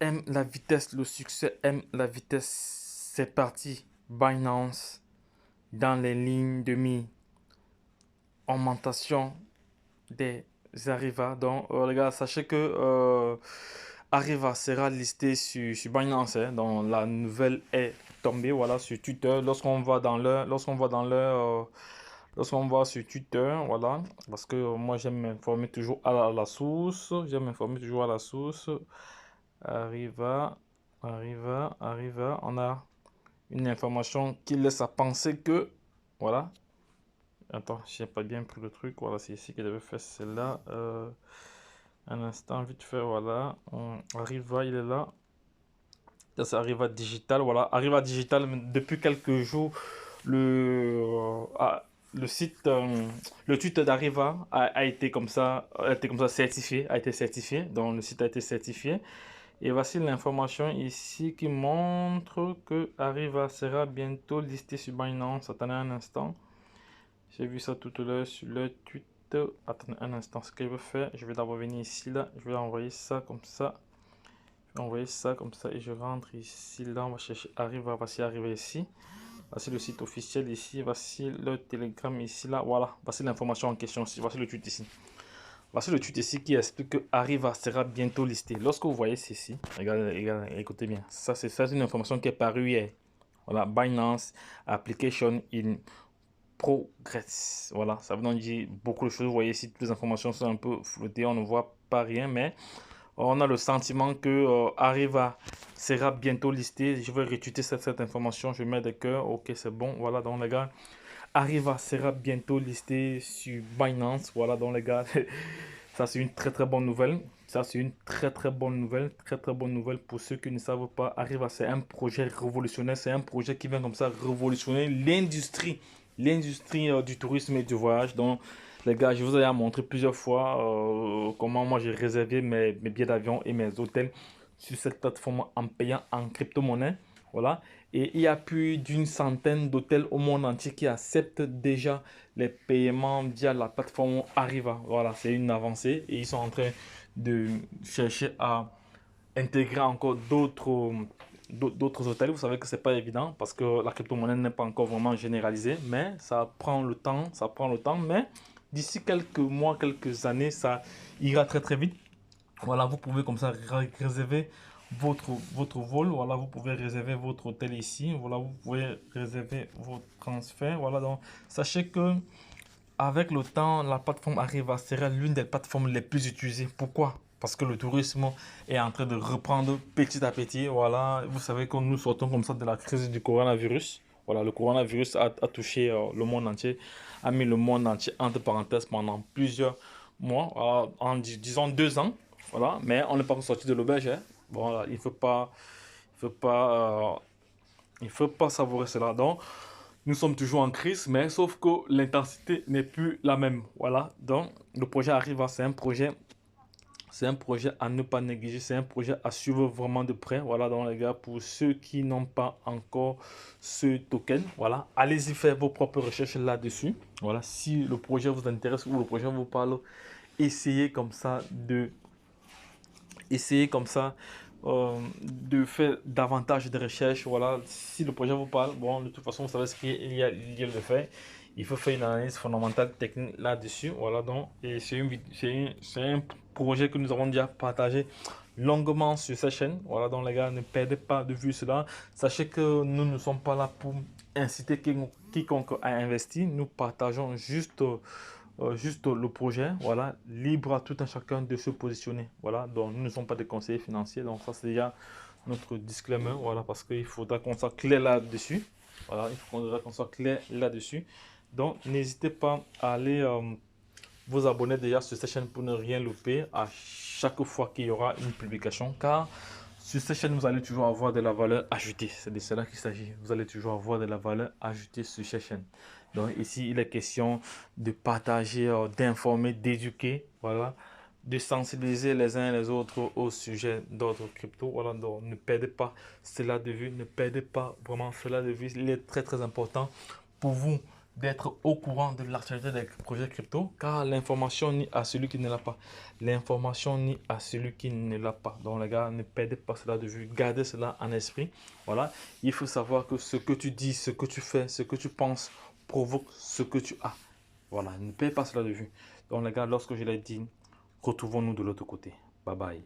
aime la vitesse, le succès aime la vitesse. C'est parti. Binance dans les lignes de mire. Augmentation des Arriva. Donc, les gars, sachez que Arriva sera listé sur Binance. Hein. Donc, la nouvelle est tombée, voilà, sur Twitter. Lorsqu'on va sur Twitter, voilà, parce que moi j'aime m'informer toujours à la source. J'aime m'informer toujours à la source. Arriva, Arriva. On a une information qui laisse à penser que, voilà. Attends, j'ai pas bien pris le truc. Voilà, c'est ici qu'il devait faire celle-là. Un instant, vite fait, voilà. Arriva, il est là. Ça Arriva Digital, voilà. Arriva Digital, depuis quelques jours, le site, le tweet d'Arriva a été comme ça, certifié, a été certifié. Donc, le site a été certifié. Et voici l'information ici qui montre que Arriva sera bientôt listé sur Binance. Attendez un instant. J'ai vu ça tout à l'heure sur le tweet. Attendez un instant. Ce que je vais faire, je vais d'abord venir ici, là. Je vais envoyer ça comme ça. Je vais envoyer ça comme ça et je rentre ici. Là, on va chercher Arriva. Voici arriver ici. Voici le site officiel ici. Voici le Telegram ici, là. Voilà. Voici l'information en question ici. Voici le tweet ici. Voici le tweet ici qui explique que Arriva sera bientôt listé. Lorsque vous voyez ceci, regardez, écoutez bien. Ça, c'est une information qui est parue hier. Voilà, Binance Application in Progress. Voilà, ça veut donc dire beaucoup de choses. Vous voyez ici, toutes les informations sont un peu flottées. On ne voit pas rien, mais on a le sentiment que Arriva sera bientôt listé. Je vais retweeter cette information. Je mets des cœurs. Ok, c'est bon. Voilà, donc les gars. Arriva sera bientôt listé sur Binance. Voilà, donc les gars, ça c'est une très bonne nouvelle. Ça c'est une très bonne nouvelle. Très bonne nouvelle pour ceux qui ne savent pas. Arriva, c'est un projet révolutionnaire. C'est un projet qui vient comme ça révolutionner l'industrie. L'industrie du tourisme et du voyage. Donc, les gars, je vous ai montré plusieurs fois comment moi j'ai réservé mes billets d'avion et mes hôtels sur cette plateforme en payant en crypto-monnaie. Voilà. Et il y a plus d'une centaine d'hôtels au monde entier qui acceptent déjà les paiements via la plateforme Arriva. Voilà, c'est une avancée et ils sont en train de chercher à intégrer encore d'autres hôtels. Vous savez que c'est pas évident parce que la crypto-monnaie n'est pas encore vraiment généralisée, mais ça prend le temps, mais d'ici quelques mois, quelques années, ça ira très vite. Voilà, vous pouvez comme ça réserver votre vol. Voilà, vous pouvez réserver votre hôtel ici. Voilà, vous pouvez réserver vos transferts. Voilà, donc sachez que avec le temps, la plateforme Arriva sera l'une des plateformes les plus utilisées. Pourquoi? Parce que le tourisme est en train de reprendre petit à petit. Voilà, vous savez que nous sortons comme ça de la crise du coronavirus. Voilà, le coronavirus a touché le monde entier, a mis le monde entier entre parenthèses pendant plusieurs mois, en disons 2 ans. Voilà, mais on n'est pas sorti de l'auberge. Hein. Voilà, il faut pas, il faut pas savourer cela. Donc, nous sommes toujours en crise, mais sauf que l'intensité n'est plus la même. Voilà, donc le projet Arriva, c'est un projet à ne pas négliger, c'est un projet à suivre vraiment de près. Voilà, donc les gars, pour ceux qui n'ont pas encore ce token, voilà, allez-y faire vos propres recherches là-dessus. Voilà, si le projet vous intéresse ou le projet vous parle, essayez comme ça de faire davantage de recherches. Voilà, si le projet vous parle, bon, de toute façon, vous savez ce qu'il y a lieu de faire. Il faut faire une analyse fondamentale technique là-dessus. Voilà, donc, et c'est un projet que nous avons déjà partagé longuement sur cette chaîne. Voilà, donc les gars, ne perdez pas de vue cela. Sachez que nous ne sommes pas là pour inciter quiconque à investir. Nous partageons juste le projet, voilà, libre à tout un chacun de se positionner. Voilà, donc nous ne sommes pas des conseillers financiers, donc ça c'est déjà notre disclaimer, voilà, parce qu'il faudra qu'on soit clair là-dessus. Voilà, il faudra qu'on soit clair là-dessus. Donc n'hésitez pas à aller vous abonner déjà sur cette chaîne pour ne rien louper à chaque fois qu'il y aura une publication, car sur cette chaîne, vous allez toujours avoir de la valeur ajoutée. C'est de cela qu'il s'agit. Vous allez toujours avoir de la valeur ajoutée sur cette chaîne. Donc ici, il est question de partager, d'informer, d'éduquer, voilà, de sensibiliser les uns et les autres au sujet d'ordre crypto. Voilà, donc ne perdez pas cela de vue, ne perdez pas vraiment cela de vue. Il est très important pour vous d'être au courant de l'actualité des projets crypto, car l'information nie à celui qui ne l'a pas. L'information nie à celui qui ne l'a pas. Donc les gars, ne perdez pas cela de vue, gardez cela en esprit. Voilà, il faut savoir que ce que tu dis, ce que tu fais, ce que tu penses provoque ce que tu as. Voilà, ne perdez pas cela de vue. Donc les gars, lorsque je l'ai dit, retrouvons-nous de l'autre côté. Bye bye.